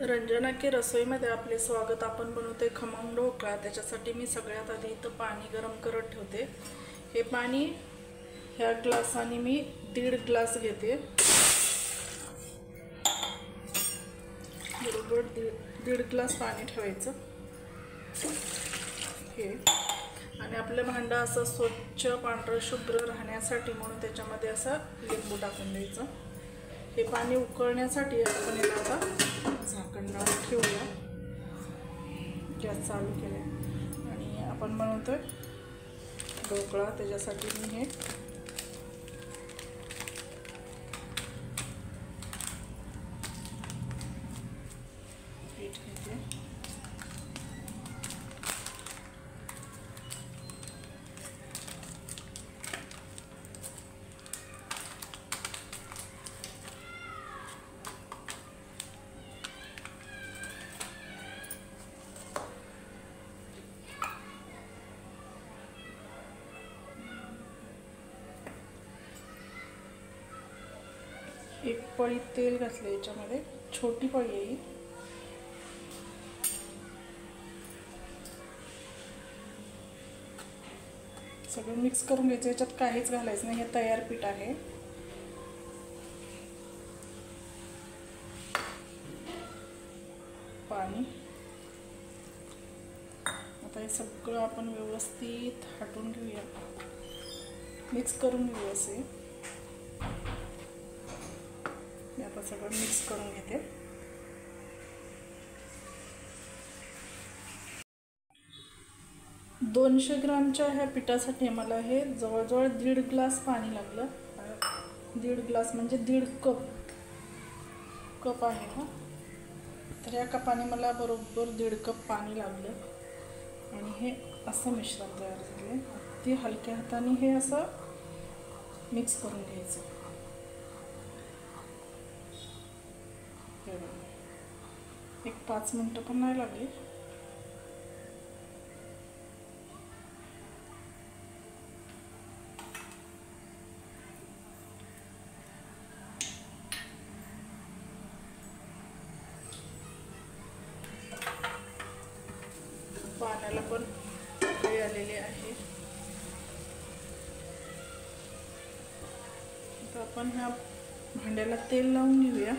रंजना की रसोईमध्ये आपले स्वागत। आपण बनवते खमंग ढोकळा। त्याच्यासाठी मी सगळ्यात आधी इथं पाणी गरम करत ठेवते। हे पाणी ह्या ग्लासाने मी 1.5 ग्लास घेते, बरोबर 1.5 ग्लास पाणी ठेवायचं हे। आणि आपलं भांडं असं स्वच्छ पांढरं शुभ्र राहण्यासाठी म्हणून त्याच्यामध्ये असं लिंबू टाकून द्यायचं। हे पाणी उकळण्यासाठी आपण याला आता झाकण लावून ठेवूया। गॅस चालू केले आणि आपण बनवतोय ढोकळा। त्याच्यासाठी मी हे पीठ घेते। एक पळी तेल घातलं याच्यामध्ये, छोटी पळी आहे। सगळं मिक्स करून घ्यायचं। याच्यात काहीच घालायचं नाही, हे तयार पीठ आहे। पाणी आता हे सगळं आपण व्यवस्थित हटवून घेऊया, मिक्स करून घेऊया असे। मी आता सगळं मिक्स करून घेते। दोनशे ग्रामच्या ह्या पिठासाठी मला हे जवळजवळ 1.5 ग्लास पाणी लागलं। 1.5 ग्लास म्हणजे 1.5 कप आहे हा। तर या कपाने मला बरोबर 1.5 कप पाणी लागलं आणि हे असं मिश्रण तयार झाले। अगदी हलक्या हाताने हे असं मिक्स करून घ्यायचं। एक 5 मिनिटं पण नाही लागली। पाण्याला पण उकळी आलेली आहे। आता आपण ह्या भांड्याला तेल लावून घेऊया।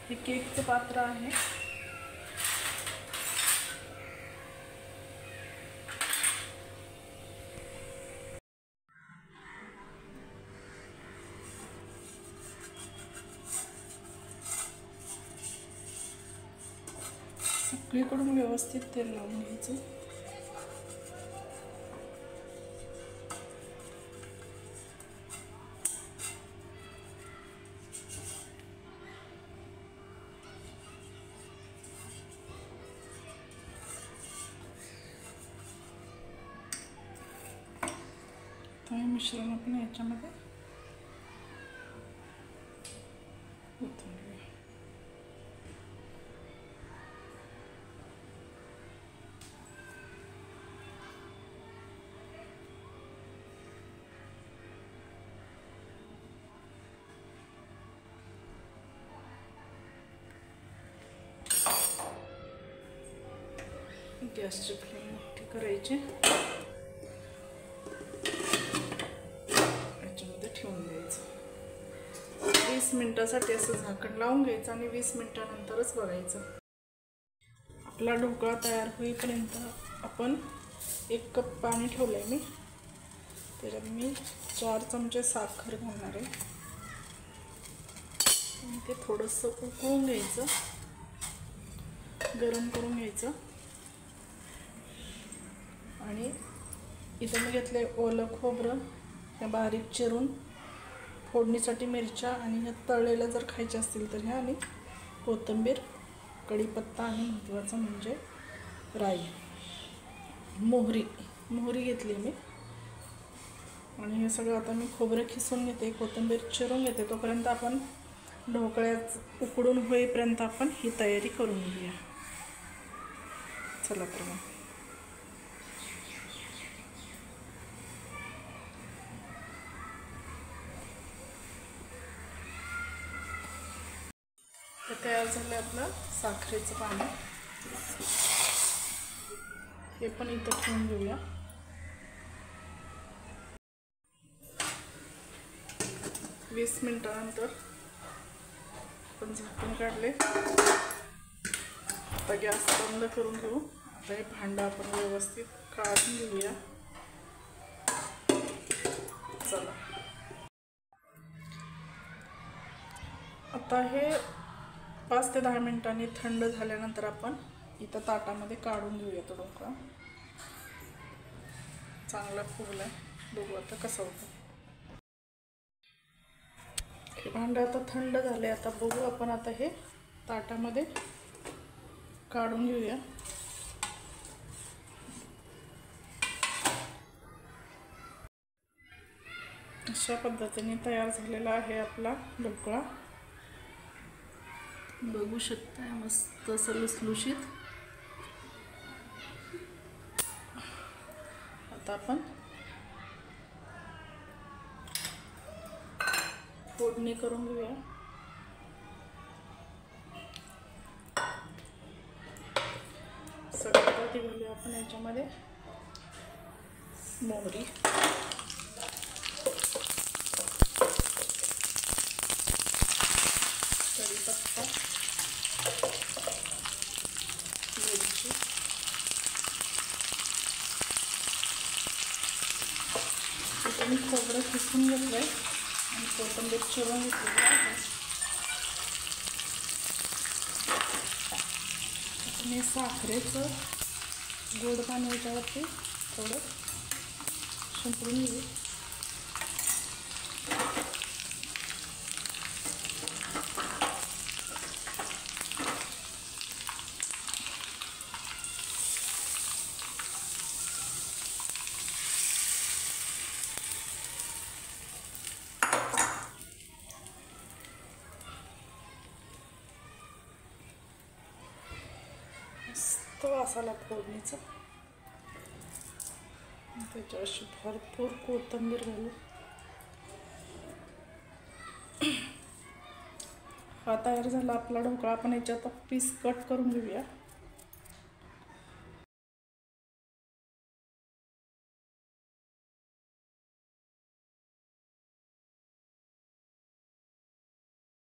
हे केकचं पात्र आहे। सगळीकडून व्यवस्थित तेल लावून घ्यायचं। हे मिश्रण आपण याच्यामध्ये ओतून घेऊया। गॅसची फ्लेम मोठी करायची, याच्यामध्ये ठेवून द्यायचं। 20 मिनिटासाठी असं झाकण लावून घ्यायचं आणि 20 मिनिटानंतरच बघायचं। आपला ढोकळा तयार होईपर्यंत आपण 1 कप पाणी ठेवलंय मी, त्याच्यात मी 4 चमचे साखर घालणार आहे आणि ते थोडंसं उकळून घ्यायचं, गरम करून घ्यायचं। आणि इथं मी घेतले ओलं खोबरं, त्या बारीक चिरून, फोडणीसाठी मिरच्या आणि ह्या तळलेल्या जर खायच्या असतील तर ह्या, आणि कोथिंबीर, कढीपत्ता आणि महत्त्वाचं म्हणजे राई, मोहरी घेतली मी। आणि हे सगळं आता मी खोबरं खिसून घेते, कोथिंबीर चिरून घेते। तोपर्यंत आपण ढोकळ्याच उकडून होईपर्यंत आपण ही तयारी करून घेऊया। चला तर मग। तर तयार झालं आपलं साखरेचं पाणी. हे पण इथं ठेवून घेऊया. 20 मिनिटानंतर आपण झाकण काढले. आता गॅस बंद करून घेऊ. आता हे भांडं आपण व्यवस्थित काढून घेऊया. चला, आता हे 5 ते 10 मिनिटांनी थंड झाल्यानंतर आपण इथं ताटामध्ये काढून घेऊया. तो ढोकळा चांगला फुगलाय. बघू आता कसं होतं. हे भांडं आता थंड झाले. आता बघू आपण आता हे ताटामध्ये काढून घेऊया. अशा पद्धतीने तयार झालेला आहे आपला ढोकळा. बघू शकता मस्त असं लुसलुशीत. आता आपण फोडणी करून घेऊया. सगळ्यात आधी घालूया आपण याच्यामध्ये मोहरी, कढीपत्ता, मिरची, इथे मी खोबरं किसून घेतलंय आणि कोथिंबीर चिरून घेतलेली आहे. मी साखरेचं गोड पाणी याच्यावरती थोडं शिंपडून घेऊ. मस्त वास आला फोडणीचा. त्याच्यावर अशी भरपूर कोथिंबीर घालू. हा तयार झाला आपला ढोकळा. आपण याच्यात पीस कट करून घेऊया.